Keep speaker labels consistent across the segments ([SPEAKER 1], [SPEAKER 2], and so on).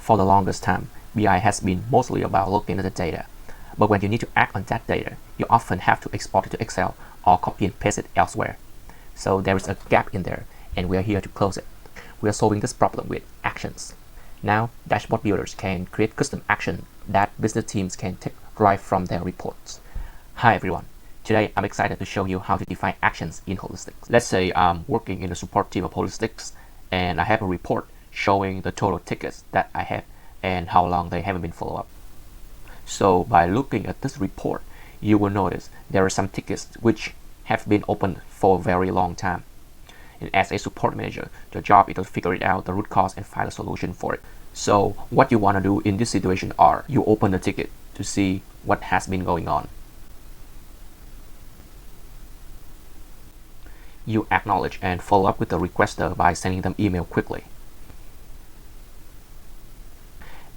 [SPEAKER 1] For the longest time, BI has been mostly about looking at the data. But when you need to act on that data, you often have to export it to Excel or copy and paste it elsewhere. So there is a gap in there, and we are here to close it. We are solving this problem with actions. Now, dashboard builders can create custom actions that business teams can take right from their reports. Hi everyone. Today, I'm excited to show you how to define actions in Holistics. Let's say I'm working in the support team of Holistics, and I have a report showing the total tickets that I have and how long they haven't been followed up. So by looking at this report, you will notice there are some tickets which have been open for a very long time. And as a support manager, the job is to figure it out, the root cause, and find a solution for it. So what you want to do in this situation are, you open the ticket to see what has been going on. You acknowledge and follow up with the requester by sending them email quickly.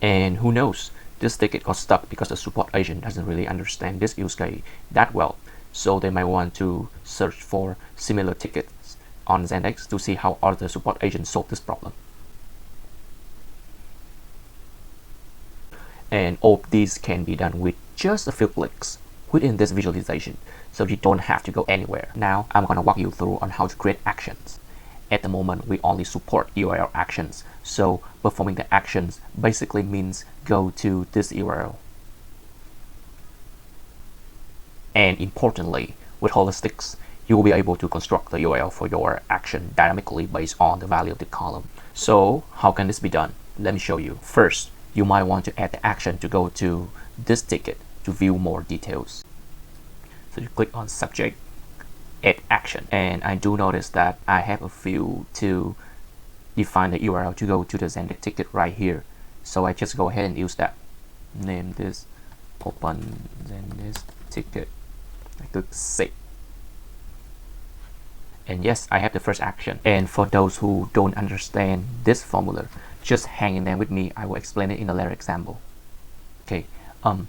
[SPEAKER 1] And who knows, this ticket got stuck because the support agent doesn't really understand this use case that well, so they might want to search for similar tickets on Zendesk to see how other support agents solve this problem. And all of these can be done with just a few clicks within this visualization, so you don't have to go anywhere. Now I'm going to walk you through on how to create actions. At the moment, we only support URL actions, so performing the actions basically means go to this URL. And importantly, with Holistics, you will be able to construct the URL for your action dynamically based on the value of the column. So how can this be done? Let me show you. First, you might want to add the action to go to this ticket to view more details. So you click on subject, add action, and I do notice that I have a field to define the URL to go to the Zendesk ticket right here. So I just go ahead and use that. Name this open Zendesk ticket. I click save. And yes, I have the first action. And for those who don't understand this formula, just hang in there with me. I will explain it in a later example. Okay.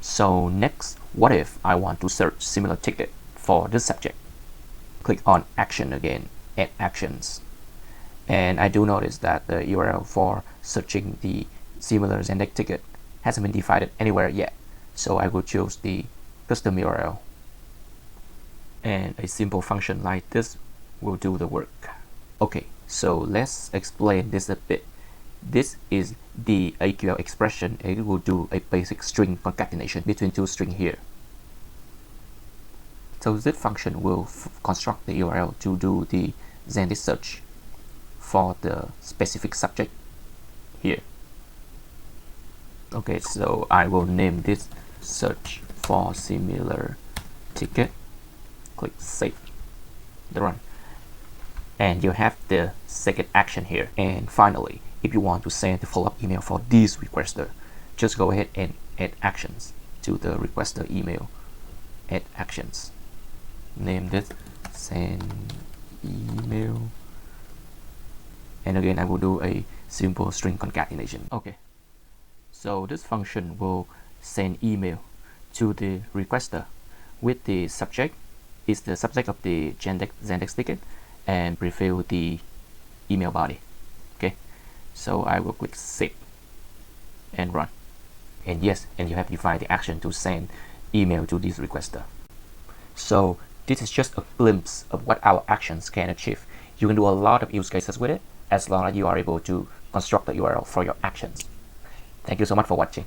[SPEAKER 1] So next, what if I want to search similar ticket for this subject? Click on action again, add actions. And I do notice that the URL for searching the similar Zendesk ticket hasn't been defined anywhere yet. So I will choose the custom URL. And a simple function like this will do the work. Okay, so let's explain this a bit. This is the AQL expression. It will do a basic string concatenation between two strings here. So this function will construct the URL to do the Zendesk search for the specific subject here. Okay, so I will name this search for similar ticket. Click save, the run. And you have the second action here. And finally, if you want to send the follow-up email for this requester, just go ahead and add actions to the requester email. Add actions. Name this send email. And again, I will do a simple string concatenation. Okay. So this function will send email to the requester with the subject is the subject of the Zendesk ticket and prefill the email body. Okay. So I will click save and run. And yes, and you have defined the action to send email to this requester. So this is just a glimpse of what our actions can achieve. You can do a lot of use cases with it as long as you are able to construct the URL for your actions. Thank you so much for watching.